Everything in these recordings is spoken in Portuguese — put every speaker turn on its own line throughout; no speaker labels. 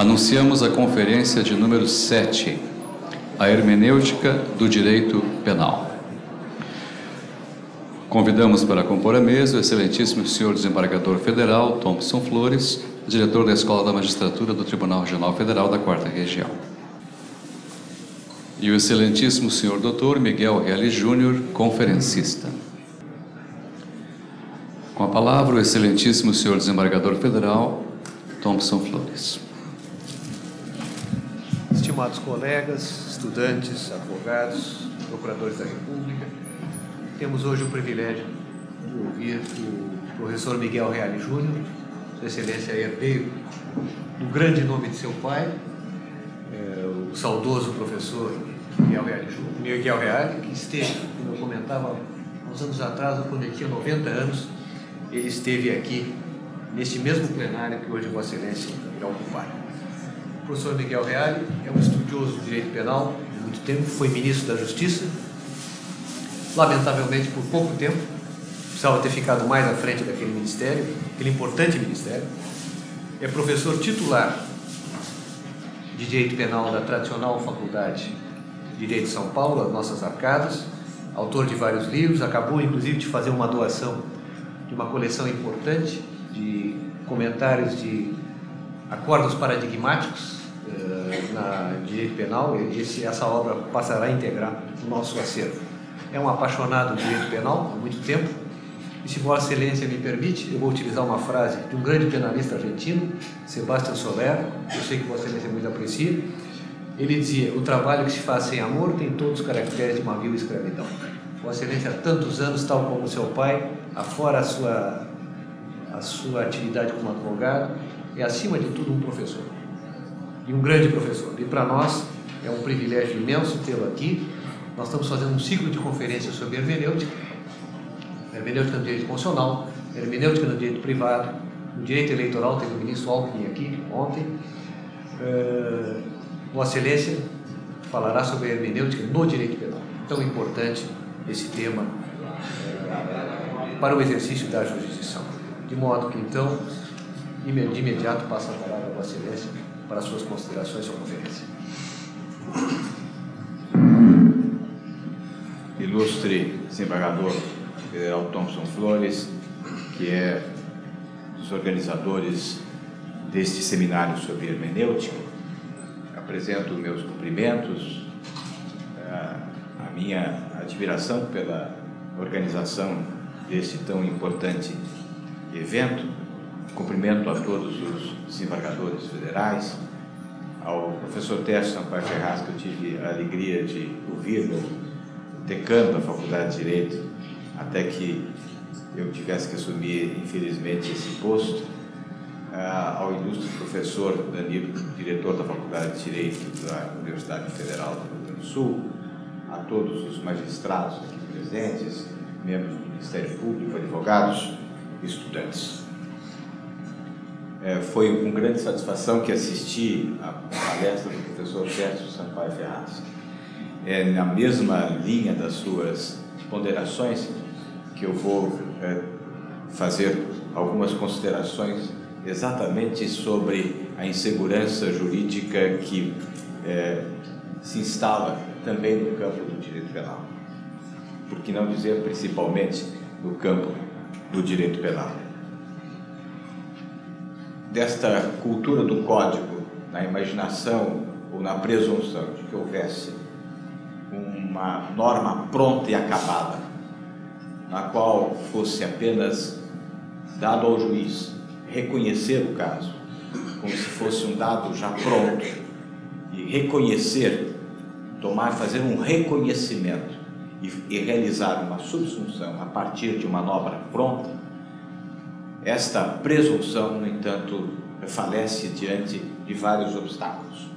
Anunciamos a conferência de número 7, a hermenêutica do direito penal. Convidamos para compor a mesa o excelentíssimo senhor desembargador federal Thompson Flores, diretor da Escola da Magistratura do Tribunal Regional Federal da 4ª Região. E o excelentíssimo senhor doutor Miguel Reale Júnior, conferencista. Com a palavra, o excelentíssimo senhor desembargador federal Thompson Flores.
Estimados colegas, estudantes, advogados, procuradores da República, temos hoje o privilégio de ouvir o professor Miguel Reale Júnior, Sua Excelência herdeiro do grande nome de seu pai, o saudoso professor Miguel Reale Júnior, Miguel Reale, que esteve, como eu comentava, uns anos atrás, quando ele tinha 90 anos, ele esteve aqui, neste mesmo plenário que hoje Vossa Excelência irá ocupar. O professor Miguel Reale é um estudioso do direito penal há muito tempo, foi ministro da Justiça, lamentavelmente por pouco tempo, precisava ter ficado mais à frente daquele ministério, aquele importante ministério. É professor titular de Direito Penal da tradicional Faculdade de Direito de São Paulo, as nossas arcadas, autor de vários livros, acabou inclusive de fazer uma doação de uma coleção importante de comentários de acordos paradigmáticos na direito penal. Essa obra passará a integrar o nosso acervo. É um apaixonado de direito penal há muito tempo, e se Vossa Excelência me permite, eu vou utilizar uma frase de um grande penalista argentino, Sebastián Soler, eu sei que Vossa Excelência muito aprecia. Ele dizia: o trabalho que se faz sem amor tem todos os caracteres de uma vil escravidão. Vossa Excelência, há tantos anos, tal como seu pai, afora a sua atividade como advogado, é acima de tudo um professor, e um grande professor, e para nós é um privilégio imenso tê-lo aqui. Nós estamos fazendo um ciclo de conferências sobre hermenêutica no direito constitucional, hermenêutica no direito privado, no direito eleitoral. Teve o ministro Alckmin aqui ontem. Vossa Excelência falará sobre a hermenêutica no direito penal, tão importante esse tema para o exercício da jurisdição. De modo que, então, de imediato passo a palavra a Vossa Excelência para as suas considerações sobre a conferência.
Ilustre desembargador federal Thompson Flores, que é dos organizadores deste seminário sobre hermenêutica, apresento meus cumprimentos, a minha admiração pela organização deste tão importante evento. Cumprimento a todos os desembargadores federais, ao professor Tércio Sampaio Ferraz, que eu tive a alegria de ouvir no decano da Faculdade de Direito, até que eu tivesse que assumir, infelizmente, esse posto, ao ilustre professor Danilo, diretor da Faculdade de Direito da Universidade Federal do Rio Grande do Sul, a todos os magistrados aqui presentes, membros do Ministério Público, advogados e estudantes. Foi com grande satisfação que assisti à palestra do professor Tércio Sampaio Ferraz. Na mesma linha das suas ponderações que eu vou fazer algumas considerações exatamente sobre a insegurança jurídica que se instala também no campo do direito penal, por que não dizer principalmente no campo do direito penal. Desta cultura do código, na imaginação ou na presunção de que houvesse uma norma pronta e acabada, na qual fosse apenas dado ao juiz reconhecer o caso, como se fosse um dado já pronto, e reconhecer, fazer um reconhecimento e realizar uma subsunção a partir de uma norma pronta, esta presunção, no entanto, falece diante de vários obstáculos.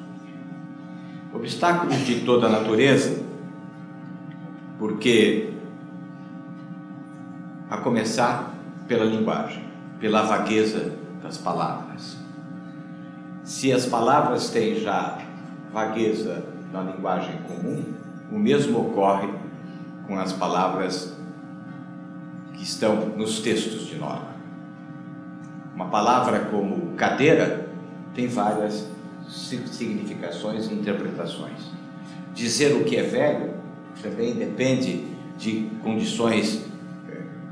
Obstáculos de toda a natureza, porque, a começar pela linguagem, pela vagueza das palavras. Se as palavras têm já vagueza na linguagem comum, o mesmo ocorre com as palavras que estão nos textos de norma. Uma palavra como cadeira tem várias significações e interpretações. Dizer o que é velho também depende de condições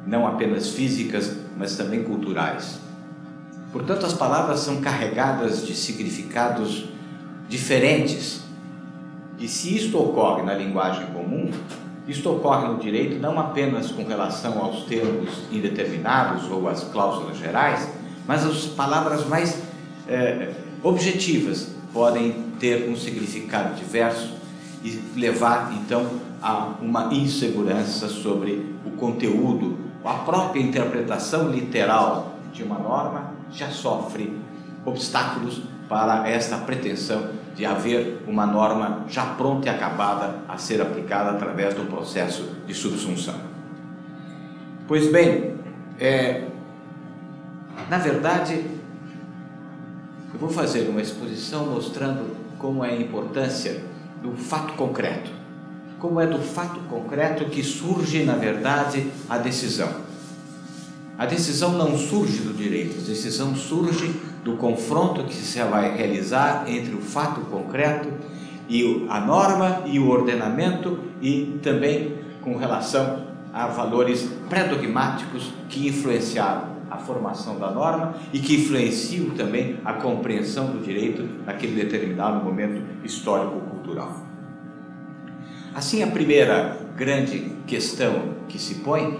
não apenas físicas, mas também culturais. Portanto, as palavras são carregadas de significados diferentes. E se isto ocorre na linguagem comum, isto ocorre no direito não apenas com relação aos termos indeterminados ou às cláusulas gerais, mas as palavras mais objetivas podem ter um significado diverso e levar, então, a uma insegurança sobre o conteúdo. A própria interpretação literal de uma norma já sofre obstáculos para esta pretensão de haver uma norma já pronta e acabada a ser aplicada através do processo de subsunção. Pois bem, na verdade, eu vou fazer uma exposição mostrando como é a importância do fato concreto. Como é do fato concreto que surge, na verdade, a decisão. A decisão não surge do direito, a decisão surge do confronto que se vai realizar entre o fato concreto e a norma e o ordenamento, e também com relação a valores pré-dogmáticos que influenciaram a formação da norma e que influenciam também a compreensão do direito naquele determinado momento histórico-cultural. Assim, a primeira grande questão que se põe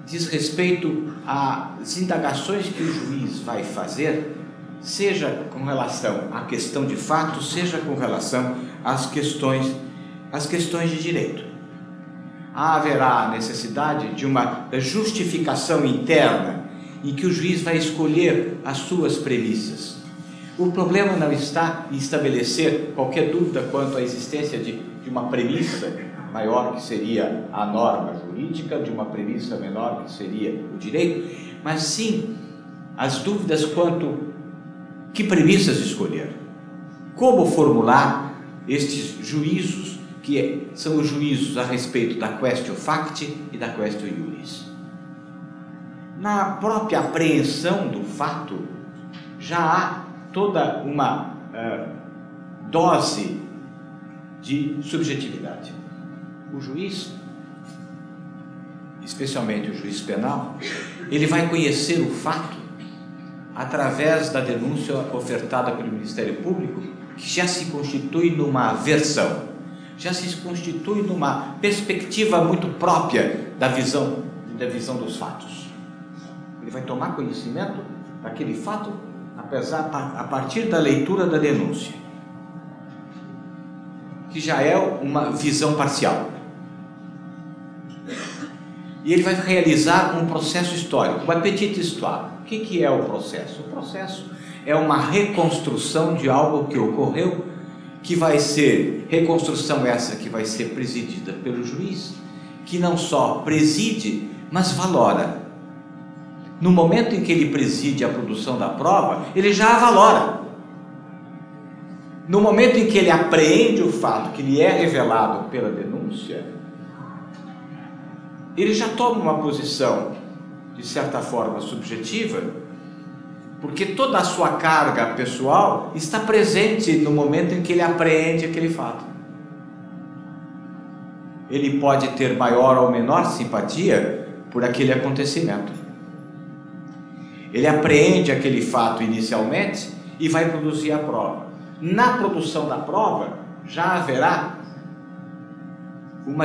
diz respeito às indagações que o juiz vai fazer, seja com relação à questão de fato, seja com relação às questões de direito. Haverá a necessidade de uma justificação interna em que o juiz vai escolher as suas premissas. O problema não está em estabelecer qualquer dúvida quanto à existência de uma premissa maior, que seria a norma jurídica, de uma premissa menor, que seria o direito, mas sim as dúvidas quanto que premissas escolher, como formular estes juízos, que são os juízos a respeito da quaestio facti e da quaestio iuris. Na própria apreensão do fato, já há toda uma dose de subjetividade. O juiz, especialmente o juiz penal, ele vai conhecer o fato através da denúncia ofertada pelo Ministério Público, que já se constitui numa versão, já se constitui numa perspectiva muito própria da visão dos fatos. Ele vai tomar conhecimento daquele fato a partir da leitura da denúncia, que já é uma visão parcial. E ele vai realizar um processo histórico, uma petite histoire. O que é o processo? O processo é uma reconstrução de algo que ocorreu, que vai ser, reconstrução essa que vai ser presidida pelo juiz, que não só preside, mas valora. No momento em que ele preside a produção da prova, ele já a valora. No momento em que ele apreende o fato que lhe é revelado pela denúncia, ele já toma uma posição, de certa forma, subjetiva, porque toda a sua carga pessoal está presente no momento em que ele apreende aquele fato. Ele pode ter maior ou menor simpatia por aquele acontecimento. Ele apreende aquele fato inicialmente e vai produzir a prova. Na produção da prova, já haverá um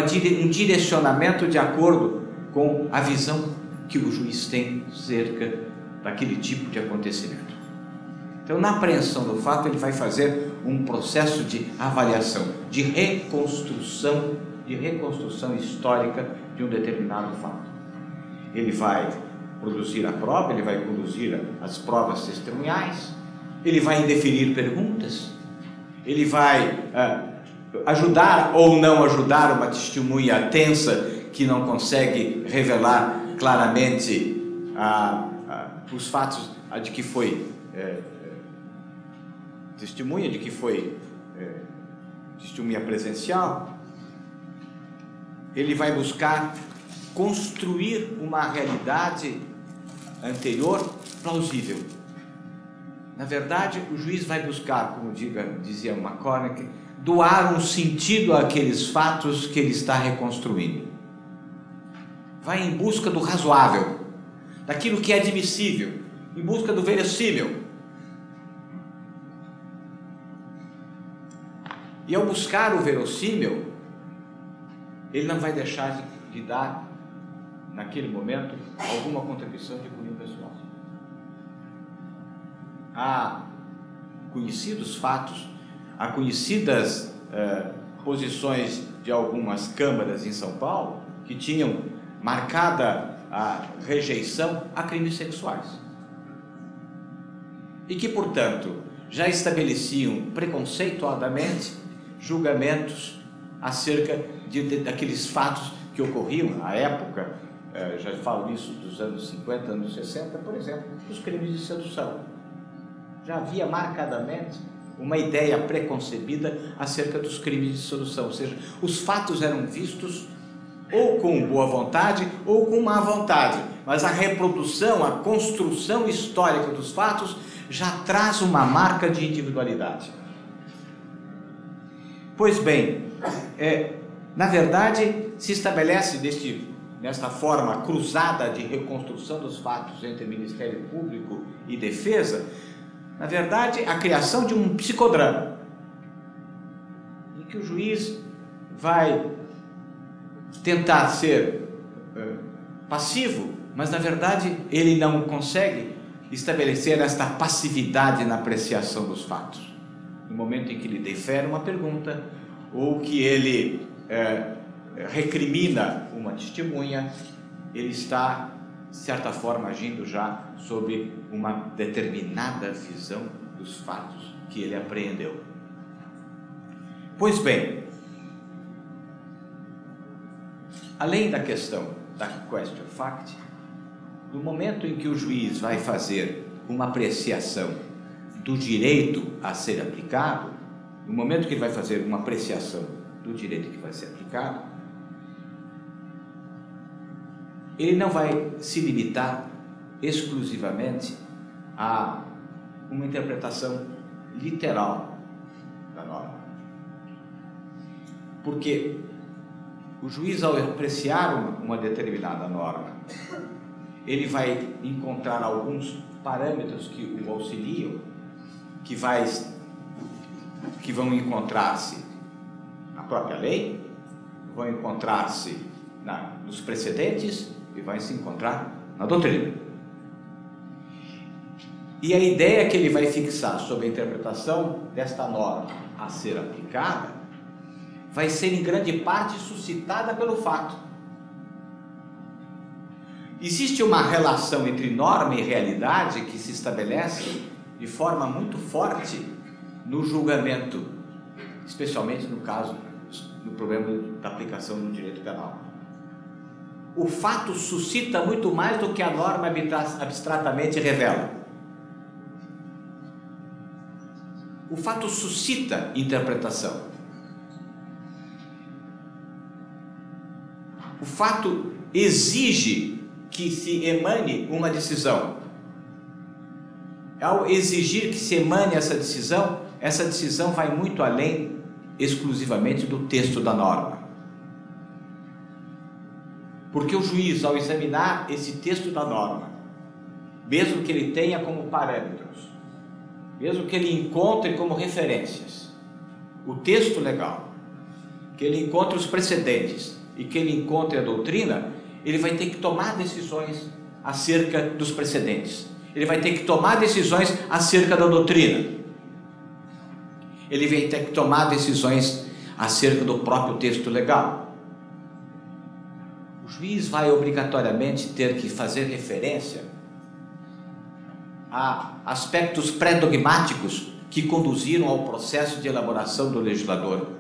direcionamento de acordo com a visão que o juiz tem cerca daquele tipo de acontecimento. Então, na apreensão do fato, ele vai fazer um processo de avaliação, de reconstrução histórica de um determinado fato. Ele vai produzir a prova, ele vai produzir as provas testemunhais, ele vai indeferir perguntas, ele vai ajudar ou não ajudar uma testemunha tensa que não consegue revelar claramente os fatos de que foi testemunha, de que foi testemunha presencial. Ele vai buscar construir uma realidade anterior plausível. Na verdade, o juiz vai buscar, como dizia McCormick, doar um sentido àqueles fatos que ele está reconstruindo. Vai em busca do razoável, daquilo que é admissível, em busca do verossímil. E ao buscar o verossímil, ele não vai deixar de dar, naquele momento, alguma contribuição de cunho pessoal. Há conhecidos fatos, há conhecidas posições de algumas câmaras em São Paulo que tinham marcada a rejeição a crimes sexuais e que, portanto, já estabeleciam preconceituosamente julgamentos acerca daqueles fatos que ocorriam à época, já falo isso dos anos 50, anos 60, por exemplo, dos crimes de sedução. Já havia marcadamente uma ideia preconcebida acerca dos crimes de sedução, ou seja, os fatos eram vistos ou com boa vontade ou com má vontade, mas a reprodução, a construção histórica dos fatos já traz uma marca de individualidade. Pois bem, na verdade, se estabelece nesta forma cruzada de reconstrução dos fatos entre Ministério Público e Defesa, na verdade, a criação de um psicodrama, em que o juiz vai tentar ser passivo, mas na verdade ele não consegue estabelecer esta passividade na apreciação dos fatos. No momento em que ele defere uma pergunta, ou que ele recrimina uma testemunha, ele está, de certa forma, agindo já sob uma determinada visão dos fatos que ele apreendeu. Pois bem, além da questão da question fact, no momento em que o juiz vai fazer uma apreciação do direito a ser aplicado, no momento que ele vai fazer uma apreciação do direito que vai ser aplicado, ele não vai se limitar exclusivamente a uma interpretação literal da norma. Porque o juiz, ao apreciar uma determinada norma, ele vai encontrar alguns parâmetros que o auxiliam, que vão encontrar-se na própria lei, vão encontrar-se nos precedentes e vai se encontrar na doutrina. E a ideia que ele vai fixar sobre a interpretação desta norma a ser aplicada vai ser em grande parte suscitada pelo fato. Existe uma relação entre norma e realidade que se estabelece de forma muito forte no julgamento, especialmente no caso do problema da aplicação do direito penal. O fato suscita muito mais do que a norma abstratamente revela. O fato suscita interpretação. O fato exige que se emane uma decisão. Ao exigir que se emane essa decisão vai muito além exclusivamente do texto da norma. Porque o juiz, ao examinar esse texto da norma, mesmo que ele tenha como parâmetros, mesmo que ele encontre como referências o texto legal, que ele encontre os precedentes e que ele encontre a doutrina, ele vai ter que tomar decisões acerca dos precedentes. Ele vai ter que tomar decisões acerca da doutrina. Ele vai ter que tomar decisões acerca do próprio texto legal. O juiz vai obrigatoriamente ter que fazer referência a aspectos pré-dogmáticos que conduziram ao processo de elaboração do legislador.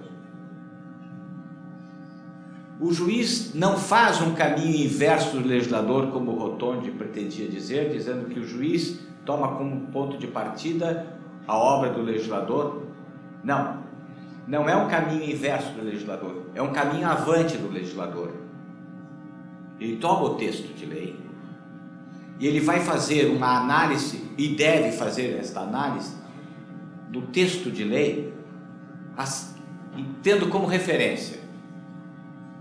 O juiz não faz um caminho inverso do legislador, como Rotondi pretendia dizer, dizendo que o juiz toma como ponto de partida a obra do legislador. Não, não é um caminho inverso do legislador, é um caminho avante do legislador. Ele toma o texto de lei e ele vai fazer uma análise, e deve fazer esta análise, do texto de lei, tendo como referência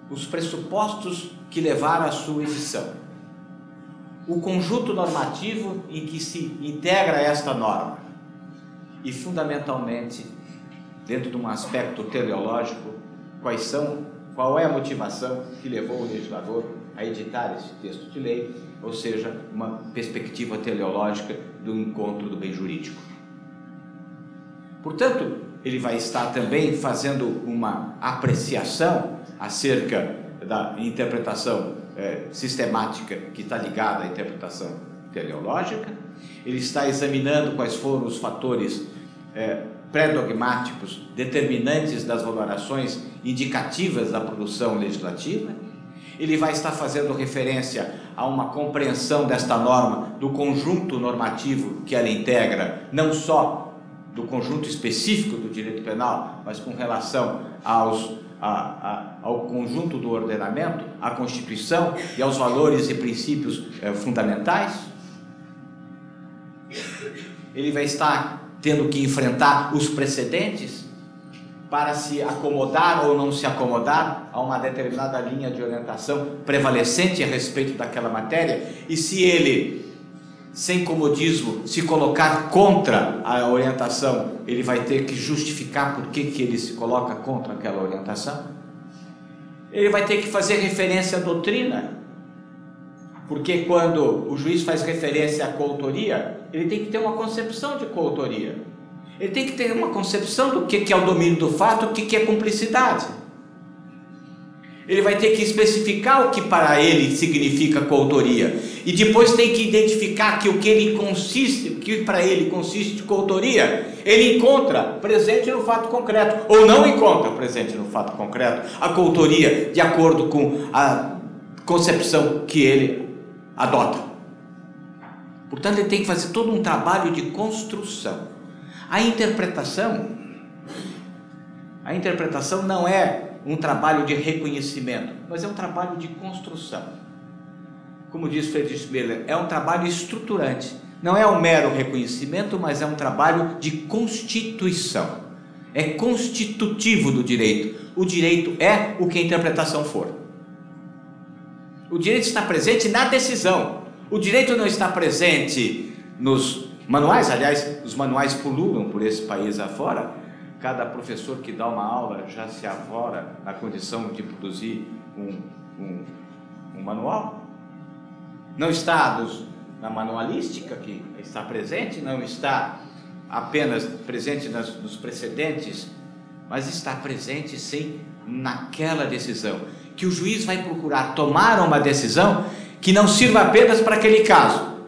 os pressupostos que levaram à sua edição, o conjunto normativo em que se integra esta norma e, fundamentalmente, dentro de um aspecto teleológico, qual é a motivação que levou o legislador a editar esse texto de lei, ou seja, uma perspectiva teleológica do encontro do bem jurídico. Portanto, ele vai estar também fazendo uma apreciação acerca da interpretação sistemática que está ligada à interpretação teleológica. Ele está examinando quais foram os fatores pré-dogmáticos determinantes das valorações indicativas da produção legislativa. Ele vai estar fazendo referência a uma compreensão desta norma do conjunto normativo que ela integra, não só do conjunto específico do direito penal, mas com relação ao conjunto do ordenamento, à Constituição e aos valores e princípios fundamentais. Ele vai estar tendo que enfrentar os precedentes para se acomodar ou não se acomodar a uma determinada linha de orientação prevalecente a respeito daquela matéria, e se ele, sem comodismo, se colocar contra a orientação, ele vai ter que justificar por que ele se coloca contra aquela orientação. Ele vai ter que fazer referência à doutrina, porque quando o juiz faz referência à coautoria, ele tem que ter uma concepção de coautoria. Ele tem que ter uma concepção do que é o domínio do fato, o que é cumplicidade. Ele vai ter que especificar o que para ele significa coautoria, e depois tem que identificar que o que para ele consiste de coautoria, ele encontra presente no fato concreto, ou não encontra presente no fato concreto a coautoria de acordo com a concepção que ele adota. Portanto, ele tem que fazer todo um trabalho de construção. A interpretação não é um trabalho de reconhecimento, mas é um trabalho de construção. Como diz Friedrich Schiller, é um trabalho estruturante. Não é um mero reconhecimento, mas é um trabalho de constituição. É constitutivo do direito. O direito é o que a interpretação for. O direito está presente na decisão. O direito não está presente nos manuais. Aliás, os manuais pululam por esse país afora. Cada professor que dá uma aula já se avora na condição de produzir um manual. Não está na manualística que está presente, não está apenas presente nos precedentes, mas está presente sim naquela decisão, que o juiz vai procurar tomar uma decisão que não sirva apenas para aquele caso,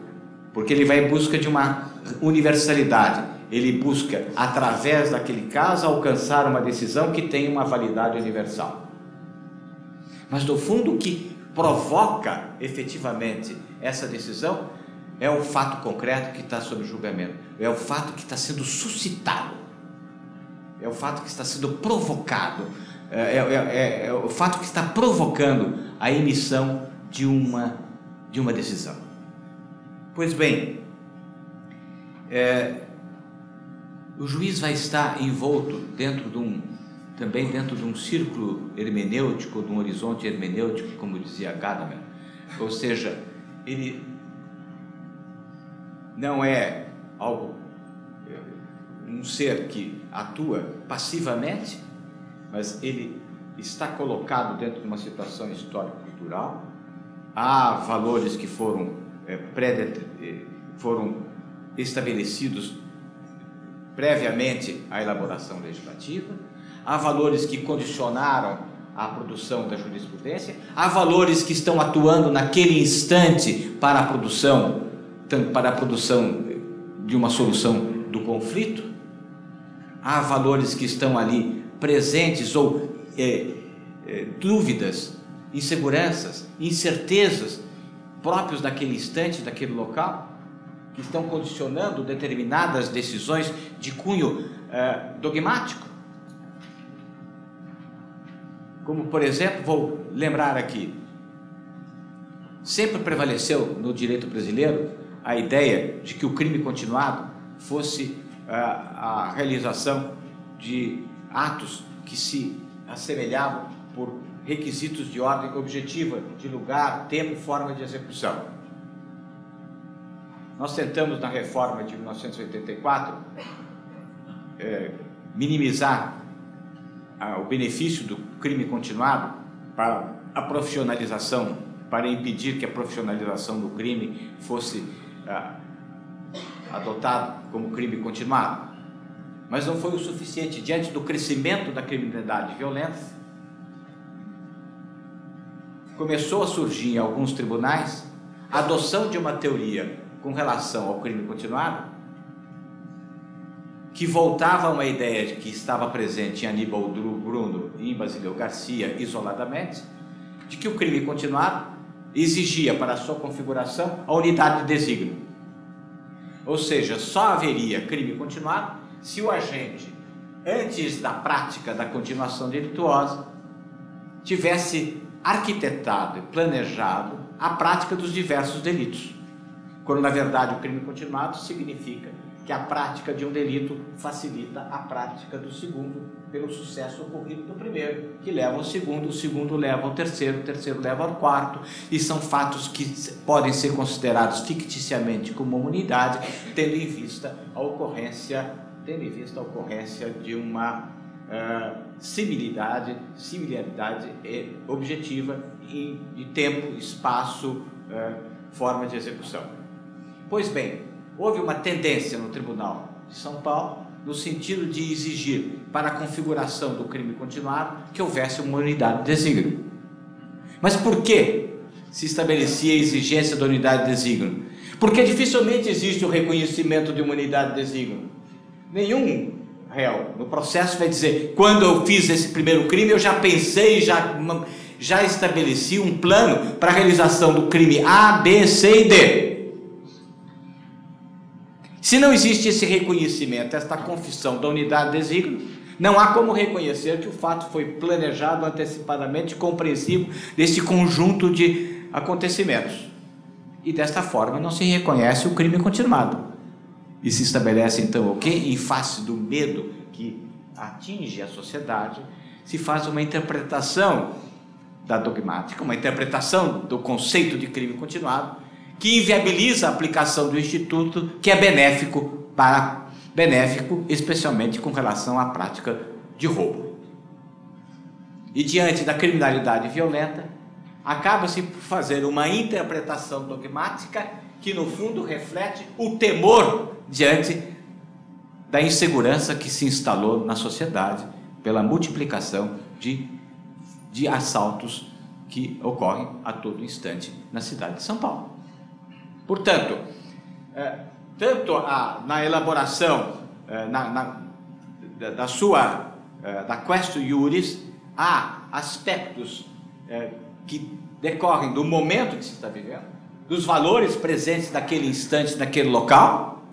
porque ele vai em busca de uma universalidade. Ele busca, através daquele caso, alcançar uma decisão que tem uma validade universal. Mas, no fundo, o que provoca efetivamente essa decisão é o fato concreto que está sob julgamento, é o fato que está sendo suscitado, é o fato que está sendo provocado, é o fato que está provocando a emissão de uma decisão. Pois bem, o juiz vai estar envolto também dentro de um círculo hermenêutico, de um horizonte hermenêutico, como dizia Gadamer. Ou seja, ele não é um ser que atua passivamente, mas ele está colocado dentro de uma situação histórico-cultural. Há valores que foram estabelecidos previamente à elaboração legislativa, há valores que condicionaram a produção da jurisprudência, há valores que estão atuando naquele instante para a produção de uma solução do conflito, há valores que estão ali presentes ou dúvidas, inseguranças, incertezas próprios daquele instante, daquele local, que estão condicionando determinadas decisões de cunho dogmático. Como, por exemplo, vou lembrar aqui, sempre prevaleceu no direito brasileiro a ideia de que o crime continuado fosse a realização de atos que se assemelhavam por requisitos de ordem objetiva, de lugar, tempo e forma de execução. Nós tentamos, na reforma de 1984, minimizar o benefício do crime continuado para a profissionalização, para impedir que a profissionalização do crime fosse adotado como crime continuado. Mas não foi o suficiente. Diante do crescimento da criminalidade violenta, começou a surgir em alguns tribunais a adoção de uma teoria com relação ao crime continuado que voltava a uma ideia que estava presente em Aníbal Bruno e em Basílio Garcia isoladamente, de que o crime continuado exigia para a sua configuração a unidade de desígnio. Ou seja, só haveria crime continuado se o agente, antes da prática da continuação delituosa, tivesse arquitetado e planejado a prática dos diversos delitos, quando na verdade o crime continuado significa que a prática de um delito facilita a prática do segundo pelo sucesso ocorrido do primeiro, que leva ao segundo, o segundo leva ao terceiro, o terceiro leva ao quarto, e são fatos que podem ser considerados ficticiamente como uma unidade, tendo em vista a ocorrência de uma similaridade objetiva de tempo, espaço, forma de execução. Pois bem, houve uma tendência no Tribunal de São Paulo no sentido de exigir para a configuração do crime continuado que houvesse uma unidade de desígnio. Mas por que se estabelecia a exigência da unidade de desígnio? Porque dificilmente existe o reconhecimento de uma unidade de desígnio. Nenhum réu no processo vai dizer: quando eu fiz esse primeiro crime eu já pensei, já estabeleci um plano para a realização do crime A, B, C e D. Se não existe esse reconhecimento, esta confissão da unidade de desígnio, não há como reconhecer que o fato foi planejado antecipadamente, compreensivo desse conjunto de acontecimentos. E desta forma não se reconhece o crime continuado. E se estabelece então o quê? Em face do medo que atinge a sociedade, se faz uma interpretação da dogmática, uma interpretação do conceito de crime continuado, que inviabiliza a aplicação do instituto, que é benéfico especialmente com relação à prática de roubo. E diante da criminalidade violenta, acaba-se por fazer uma interpretação dogmática que no fundo reflete o temor diante da insegurança que se instalou na sociedade pela multiplicação de assaltos que ocorrem a todo instante na cidade de São Paulo. Portanto, tanto na elaboração da quaestio iuris, há aspectos que decorrem do momento que se está vivendo, dos valores presentes naquele instante, naquele local,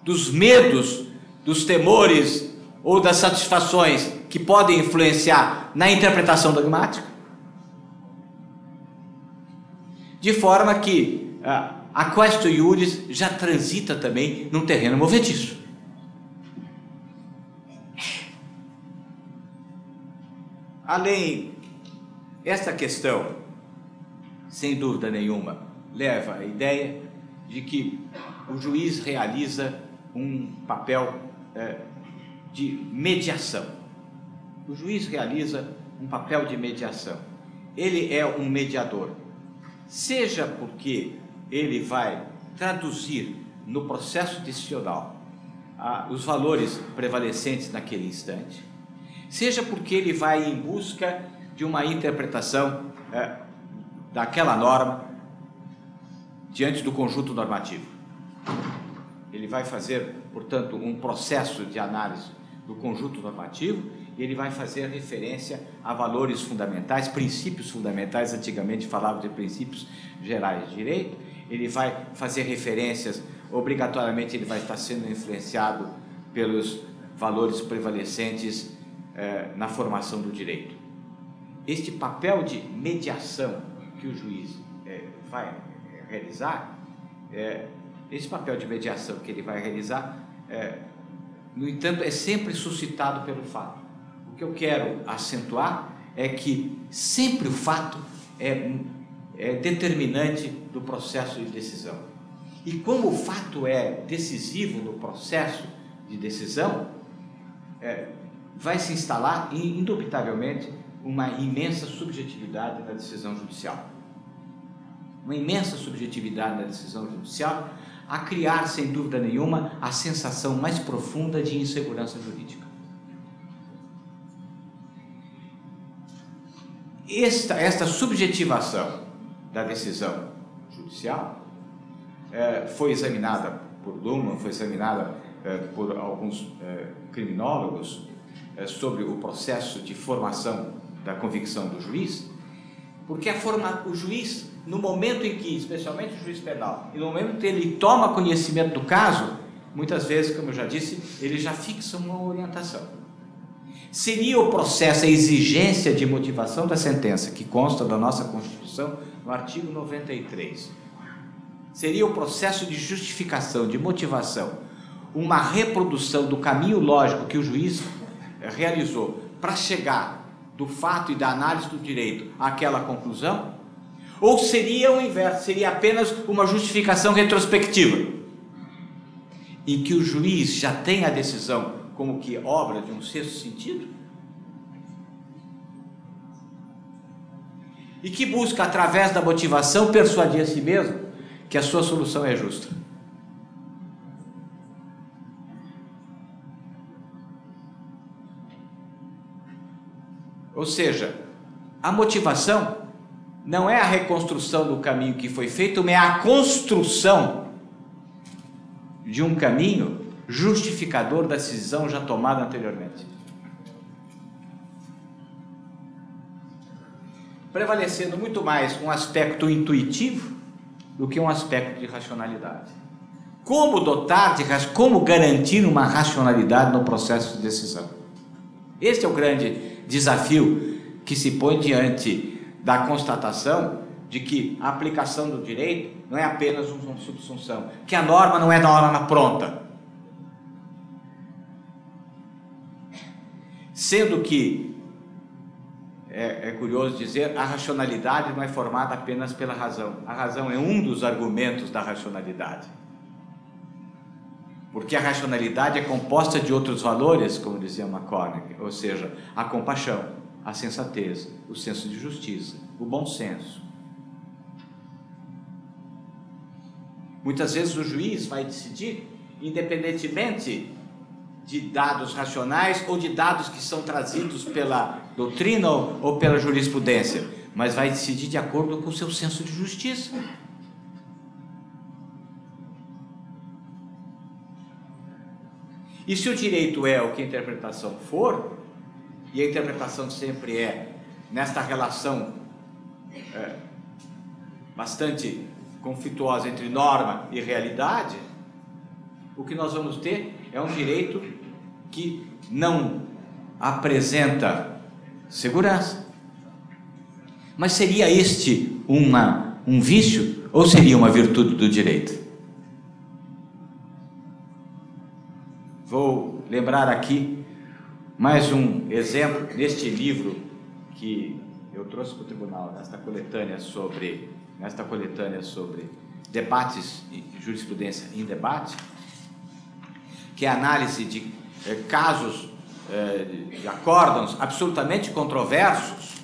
dos medos, dos temores ou das satisfações que podem influenciar na interpretação dogmática, de forma que a quaestio iuris já transita também num terreno movediço. Além, esta questão, sem dúvida nenhuma, leva à ideia de que o juiz realiza um papel de mediação. O juiz realiza um papel de mediação. Ele é um mediador, seja porque ele vai traduzir no processo decisional os valores prevalecentes naquele instante, seja porque ele vai em busca de uma interpretação daquela norma diante do conjunto normativo. Ele vai fazer, portanto, um processo de análise do conjunto normativo e ele vai fazer referência a valores fundamentais, princípios fundamentais. Antigamente falava de princípios gerais de direito. Ele vai fazer referências, obrigatoriamente ele vai estar sendo influenciado pelos valores prevalecentes na formação do direito. Este papel de mediação que o juiz vai realizar, esse papel de mediação que ele vai realizar, no entanto, é sempre suscitado pelo fato. O que eu quero acentuar é que sempre o fato é determinante do processo de decisão. E como o fato é decisivo no processo de decisão, vai se instalar, indubitavelmente, uma imensa subjetividade na decisão judicial. Uma imensa subjetividade na decisão judicial, a criar, sem dúvida nenhuma, a sensação mais profunda de insegurança jurídica. Esta subjetivação da decisão judicial foi examinada por Luhmann, foi examinada por alguns criminólogos sobre o processo de formação da convicção do juiz, porque o juiz, no momento em que, especialmente o juiz penal, e no momento em que ele toma conhecimento do caso, muitas vezes, como eu já disse, ele já fixa uma orientação. Seria o processo, a exigência de motivação da sentença, que consta da nossa Constituição, no artigo 93. Seria o processo de justificação, de motivação, uma reprodução do caminho lógico que o juiz realizou para chegar do fato e da análise do direito àquela conclusão? Ou seria o inverso, seria apenas uma justificação retrospectiva, em que o juiz já tem a decisão como que obra de um sexto sentido? E que busca, através da motivação, persuadir a si mesmo que a sua solução é justa. Ou seja, a motivação não é a reconstrução do caminho que foi feito, mas é a construção de um caminho justificador da decisão já tomada anteriormente. Prevalecendo muito mais um aspecto intuitivo do que um aspecto de racionalidade. Como garantir uma racionalidade no processo de decisão? Este é o grande desafio que se põe diante da constatação de que a aplicação do direito não é apenas uma subsunção, que a norma não é norma pronta. Sendo que, é curioso dizer, a racionalidade não é formada apenas pela razão. A razão é um dos argumentos da racionalidade. Porque a racionalidade é composta de outros valores, como dizia McCormick, ou seja, a compaixão, a sensatez, o senso de justiça, o bom senso. Muitas vezes o juiz vai decidir, independentemente de dados racionais ou de dados que são trazidos pela doutrina ou pela jurisprudência, mas vai decidir de acordo com o seu senso de justiça. E se o direito é o que a interpretação for, e a interpretação sempre é nesta relação bastante conflituosa entre norma e realidade, o que nós vamos ter é um direito que não apresenta segurança. Mas seria este um vício ou seria uma virtude do direito? Vou lembrar aqui mais um exemplo neste livro que eu trouxe para o tribunal, nesta coletânea sobre debates e jurisprudência em debate, que é a análise de casos de acórdãos absolutamente controversos,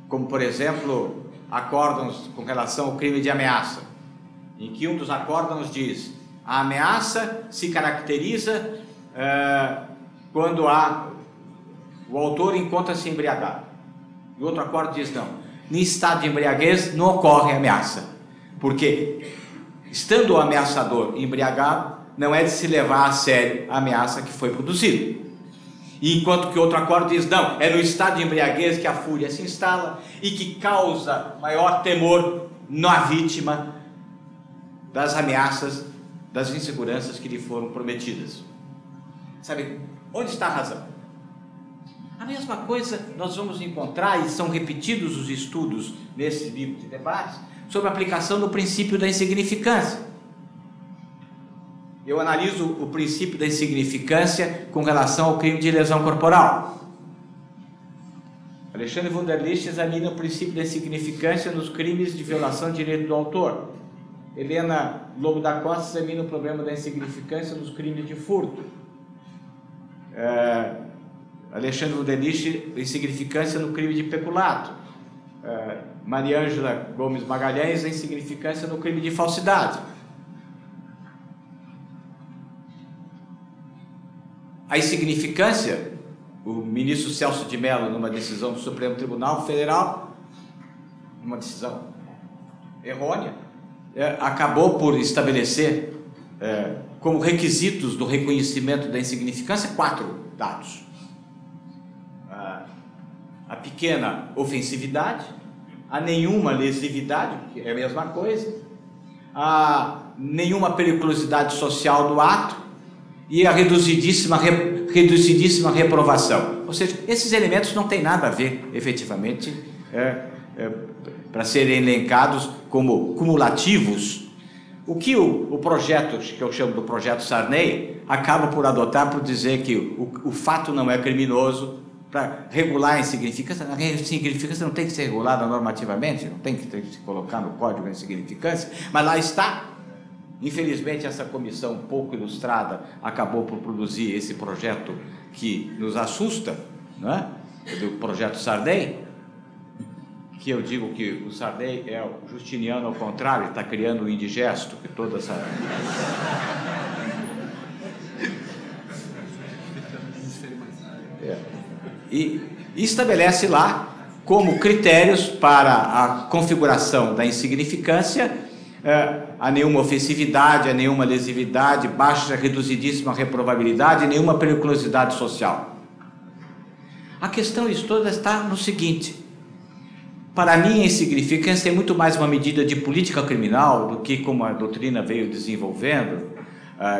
como, por exemplo, acórdãos com relação ao crime de ameaça, em que um dos acórdãos diz: a ameaça se caracteriza quando o autor encontra-se embriagado. E o outro acórdão diz: não, em estado de embriaguez não ocorre ameaça, porque, estando o ameaçador embriagado, não é de se levar a sério a ameaça que foi produzida. E enquanto que outro acórdão diz: não, é no estado de embriaguez que a fúria se instala e que causa maior temor na vítima das ameaças, das inseguranças que lhe foram prometidas. Sabe, onde está a razão?
A mesma coisa nós vamos encontrar, e são repetidos os estudos nesse livro de debates, sobre a aplicação do princípio da insignificância. Eu analiso o princípio da insignificância com relação ao crime de lesão corporal. Alexandre Wunderlich examina o princípio da insignificância nos crimes de violação de direito do autor. Helena Lobo da Costa examina o problema da insignificância nos crimes de furto. Alexandre Wunderlich, insignificância no crime de peculato. Maria Ângela Gomes Magalhães, a insignificância no crime de falsidade. A insignificância, o ministro Celso de Mello, numa decisão do Supremo Tribunal Federal, uma decisão errônea, acabou por estabelecer como requisitos do reconhecimento da insignificância 4 dados. A pequena ofensividade, a nenhuma lesividade, que é a mesma coisa, a nenhuma periculosidade social do ato e a reduzidíssima reprovação. Ou seja, esses elementos não têm nada a ver, efetivamente, para serem elencados como cumulativos. O que o projeto, que eu chamo do projeto Sarney, acaba por adotar, por dizer que o fato não é criminoso, para regular a insignificância. A insignificância não tem que ser regulada normativamente, não tem que se colocar no código a insignificância, mas lá está. Infelizmente, essa comissão pouco ilustrada acabou por produzir esse projeto que nos assusta, não é? Do projeto Sarney, que eu digo que o Sarney é o Justiniano ao contrário, está criando o indigesto, que toda essa... E estabelece lá como critérios para a configuração da insignificância a nenhuma ofensividade, a nenhuma lesividade, baixa, reduzidíssima reprovabilidade, nenhuma periculosidade social. A questão toda está no seguinte: para mim a insignificância é muito mais uma medida de política criminal do que como a doutrina veio desenvolvendo,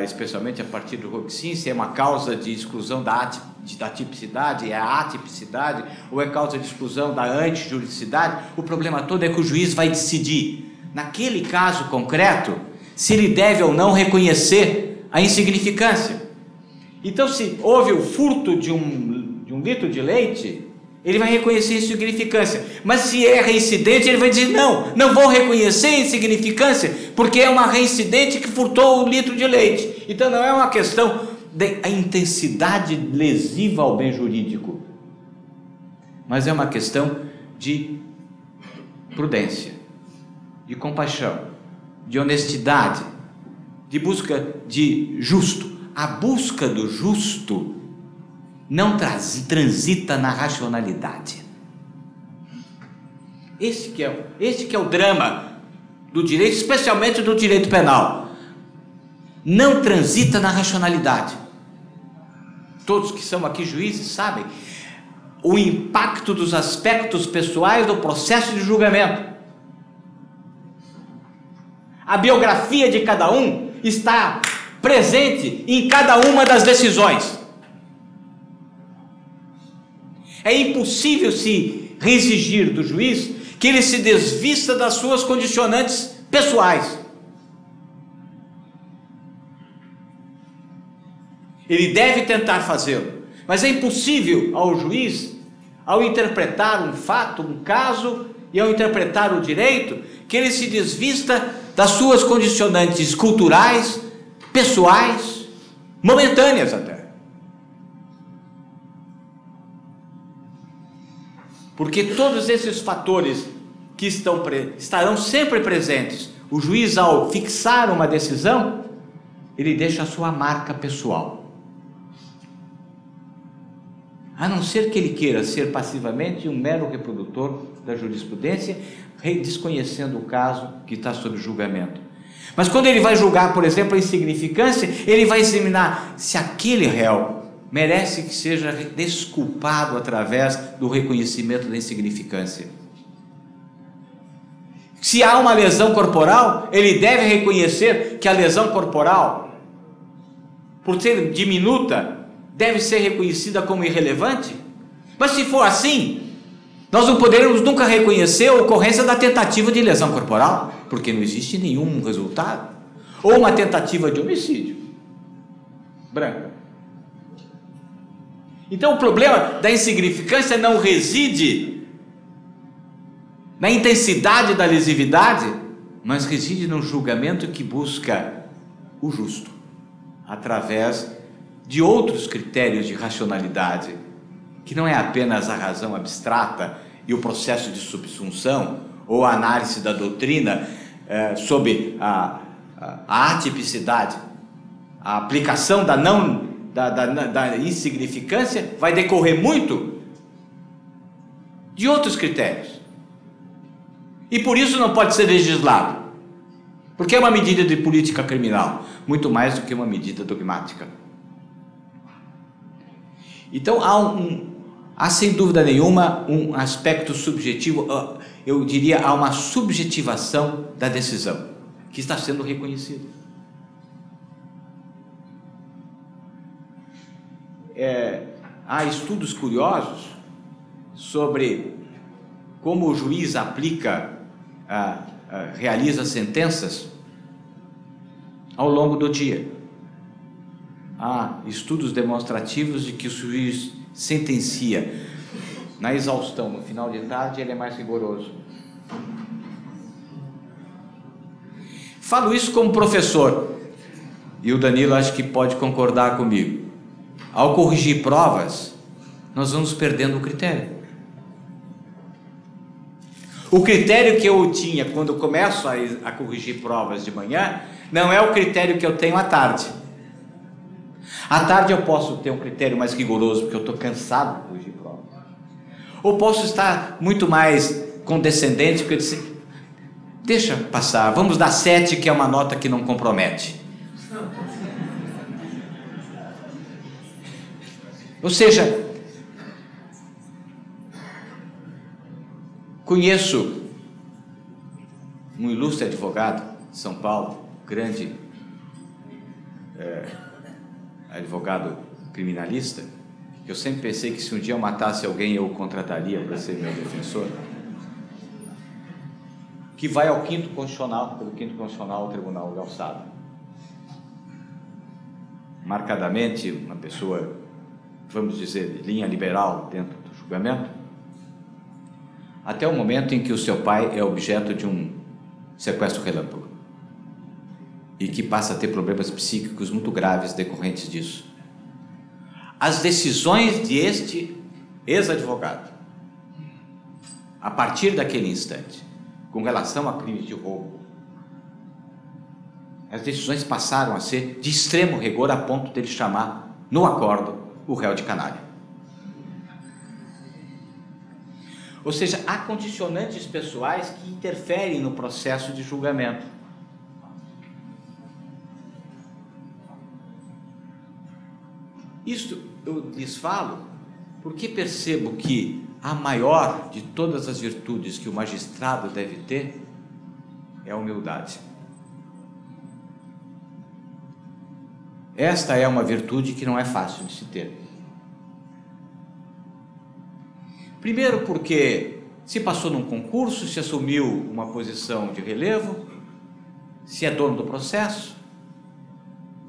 especialmente a partir do Roxin, se é uma causa de exclusão da tipicidade, é a atipicidade, ou é causa de exclusão da antijuridicidade. O problema todo é que o juiz vai decidir, naquele caso concreto, se ele deve ou não reconhecer a insignificância. Então, se houve o furto de um litro de leite, ele vai reconhecer a insignificância. Mas se é reincidente, ele vai dizer, não vou reconhecer a insignificância, porque é uma reincidente que furtou o litro de leite. Então não é uma questão da intensidade lesiva ao bem jurídico, mas é uma questão de prudência, de compaixão, de honestidade, de busca de justo. A busca do justo não transita na racionalidade. Esse que é o drama do direito, especialmente do direito penal. Não transita na racionalidade. Todos que são aqui juízes sabem o impacto dos aspectos pessoais do processo de julgamento. A biografia de cada um está presente em cada uma das decisões. É impossível se exigir do juiz que ele se desvista das suas condicionantes pessoais. Ele deve tentar fazê-lo, mas é impossível ao juiz, ao interpretar um fato, um caso, e ao interpretar o direito, que ele se desvista das suas condicionantes culturais, pessoais, momentâneas até. Porque todos esses fatores que estarão sempre presentes, o juiz, ao fixar uma decisão, ele deixa a sua marca pessoal. A não ser que ele queira ser passivamente um mero reprodutor da jurisprudência, desconhecendo o caso que está sob julgamento. Mas quando ele vai julgar, por exemplo, a insignificância, ele vai examinar se aquele réu merece que seja desculpado através do reconhecimento da insignificância. Se há uma lesão corporal, ele deve reconhecer que a lesão corporal, por ser diminuta, deve ser reconhecida como irrelevante. Mas se for assim, nós não poderemos nunca reconhecer a ocorrência da tentativa de lesão corporal, porque não existe nenhum resultado. Ou uma tentativa de homicídio branca. Então o problema da insignificância não reside na intensidade da lesividade, mas reside num julgamento que busca o justo, através de outros critérios de racionalidade, que não é apenas a razão abstrata e o processo de subsunção, ou a análise da doutrina sob a atipicidade. A aplicação da insignificância vai decorrer muito de outros critérios. E por isso não pode ser legislado, porque é uma medida de política criminal, muito mais do que uma medida dogmática. Então há sem dúvida nenhuma um aspecto subjetivo, eu diria, há uma subjetivação da decisão, que está sendo reconhecida. Há estudos curiosos sobre como o juiz realiza sentenças ao longo do dia. Há estudos demonstrativos de que o juiz sentencia na exaustão, no final de tarde, ele é mais rigoroso. Falo isso como professor, e o Danilo acho que pode concordar comigo. Ao corrigir provas, nós vamos perdendo o critério. O critério que eu tinha quando começo a corrigir provas de manhã, não é o critério que eu tenho à tarde. À tarde eu posso ter um critério mais rigoroso, porque eu estou cansado de corrigir provas. Ou posso estar muito mais condescendente, porque eu disse, deixa passar, vamos dar 7, que é uma nota que não compromete. Ou seja, conheço um ilustre advogado de São Paulo, grande advogado criminalista, que eu sempre pensei que se um dia eu matasse alguém eu o contrataria para ser meu defensor, que vai ao pelo 5º Constitucional, ao Tribunal de Alçada. Marcadamente uma pessoa, vamos dizer, de linha liberal dentro do julgamento, até o momento em que o seu pai é objeto de um sequestro relâmpago e que passa a ter problemas psíquicos muito graves decorrentes disso. As decisões de este ex-advogado, a partir daquele instante, com relação a crimes de roubo, as decisões passaram a ser de extremo rigor, a ponto dele chamar, no acordo, o réu de canalha. Ou seja, há condicionantes pessoais que interferem no processo de julgamento. Isto eu lhes falo porque percebo que a maior de todas as virtudes que o magistrado deve ter é a humildade. Esta é uma virtude que não é fácil de se ter. Primeiro porque se passou num concurso, se assumiu uma posição de relevo, se é dono do processo,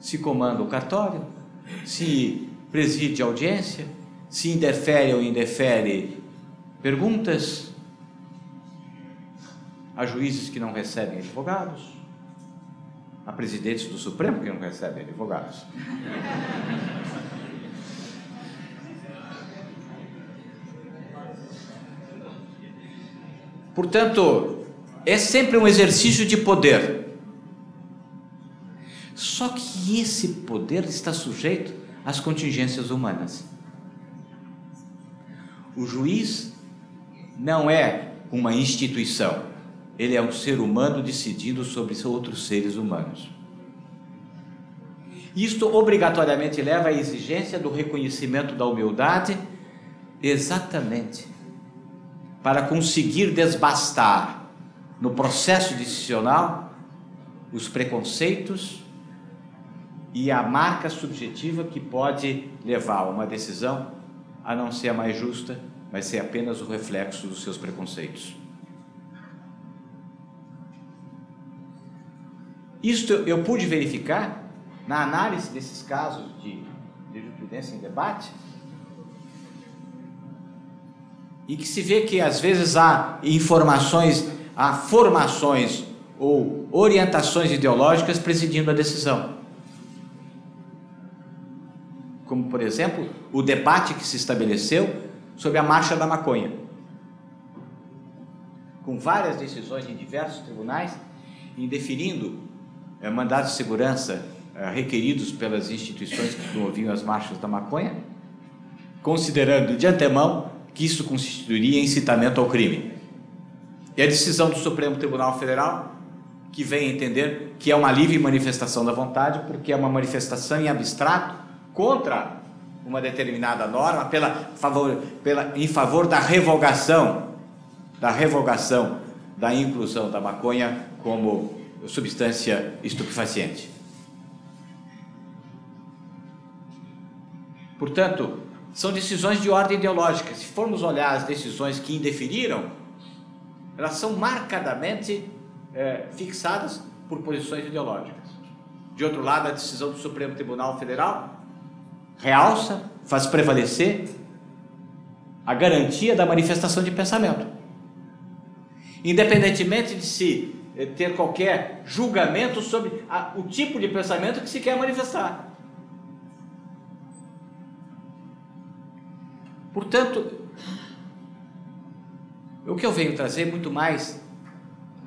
se comanda o cartório, se preside a audiência, se interfere ou indefere perguntas a juízes que não recebem advogados, a presidentes do Supremo que não recebem advogados. Portanto, é sempre um exercício de poder. Só que esse poder está sujeito às contingências humanas. O juiz não é uma instituição, ele é um ser humano decidindo sobre outros seres humanos. Isto obrigatoriamente leva à exigência do reconhecimento da humildade, exatamente para conseguir desbastar no processo decisional os preconceitos e a marca subjetiva que pode levar a uma decisão a não ser a mais justa, mas ser apenas o reflexo dos seus preconceitos. Isto eu pude verificar na análise desses casos de jurisprudência em debate, e que se vê que às vezes há informações, há formações ou orientações ideológicas presidindo a decisão. Como, por exemplo, o debate que se estabeleceu sobre a marcha da maconha, com várias decisões em diversos tribunais, indeferindo mandados de segurança requeridos pelas instituições que promoviam as marchas da maconha, considerando de antemão que isso constituiria incitamento ao crime. E a decisão do Supremo Tribunal Federal, que vem a entender que é uma livre manifestação da vontade, porque é uma manifestação em abstrato contra uma determinada norma, em favor da revogação da inclusão da maconha como substância estupefaciente. Portanto, são decisões de ordem ideológica. Se formos olhar as decisões que indeferiram, elas são marcadamente fixadas por posições ideológicas. De outro lado, a decisão do Supremo Tribunal Federal realça, faz prevalecer a garantia da manifestação de pensamento, independentemente de se ter qualquer julgamento sobre o tipo de pensamento que se quer manifestar. Portanto, o que eu venho trazer muito mais,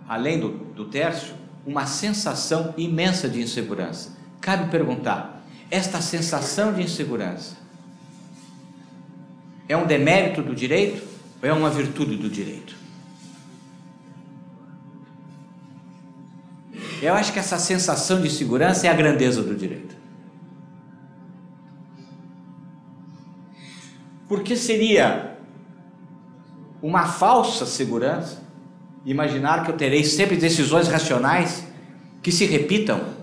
além do tércio, uma sensação imensa de insegurança. Cabe perguntar, esta sensação de insegurança é um demérito do direito ou é uma virtude do direito? Eu acho que essa sensação de insegurança é a grandeza do direito. Porque seria uma falsa segurança imaginar que eu terei sempre decisões racionais que se repitam,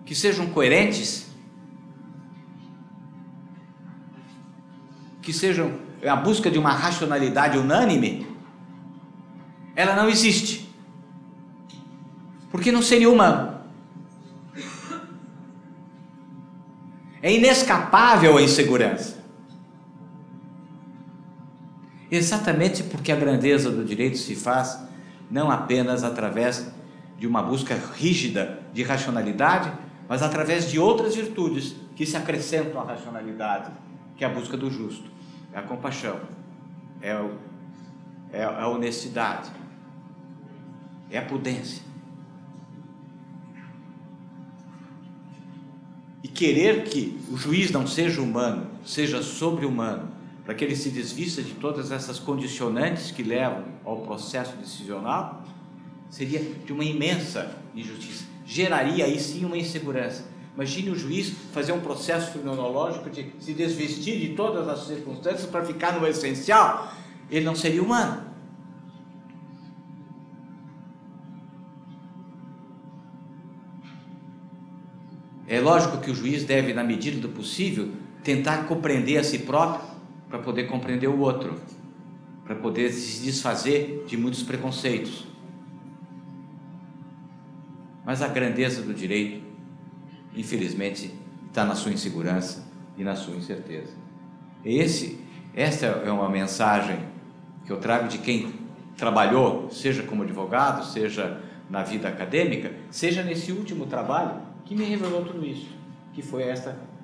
que sejam coerentes, que sejam a busca de uma racionalidade unânime. Ela não existe, porque não seria humano. É inescapável a insegurança. Exatamente porque a grandeza do direito se faz não apenas através de uma busca rígida de racionalidade, mas através de outras virtudes que se acrescentam à racionalidade, que é a busca do justo, é a compaixão, é a honestidade, é a prudência. E querer que o juiz não seja humano, seja sobre-humano, para que ele se desvista de todas essas condicionantes que levam ao processo decisional, seria de uma imensa injustiça. Geraria aí sim uma insegurança. Imagine o juiz fazer um processo fenomenológico de se desvestir de todas as circunstâncias para ficar no essencial. Ele não seria humano. É lógico que o juiz deve, na medida do possível, tentar compreender a si próprio para poder compreender o outro, para poder se desfazer de muitos preconceitos. Mas a grandeza do direito, infelizmente, está na sua insegurança e na sua incerteza. Esta é uma mensagem que eu trago de quem trabalhou, seja como advogado, seja na vida acadêmica, seja nesse último trabalho, que me revelou tudo isso, que foi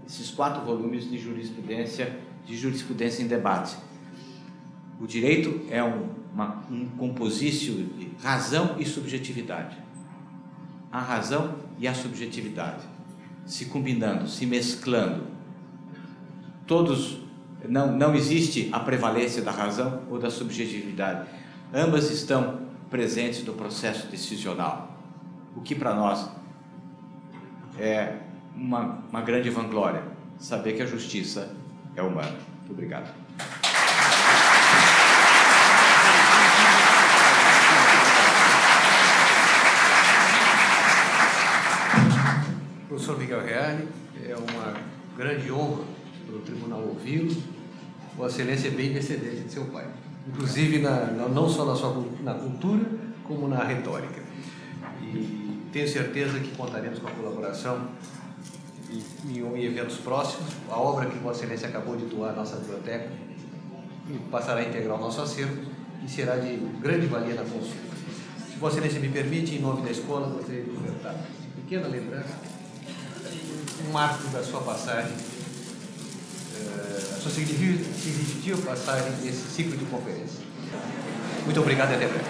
esses 4 volumes de jurisprudência em debate. O direito é um composício de razão e subjetividade. A razão e a subjetividade se combinando, se mesclando. Não existe a prevalência da razão ou da subjetividade. Ambas estão presentes no processo decisional, o que para nós é uma grande vanglória, saber que a justiça é humana. Muito obrigado.
Professor Miguel Reale, é uma grande honra pelo tribunal ouvi-lo. Vossa Excelência é bem descendente de seu pai, inclusive não só na cultura, como na retórica. E tenho certeza que contaremos com a colaboração em eventos próximos. A obra que Vossa Excelência acabou de doar à nossa biblioteca passará a integrar o nosso acervo e será de grande valia na consulta. Se Vossa Excelência me permite, em nome da escola, gostaria de ofertar uma pequena lembrança, um marco da sua passagem, a sua significativa passagem nesse ciclo de conferência. Muito obrigado e até breve.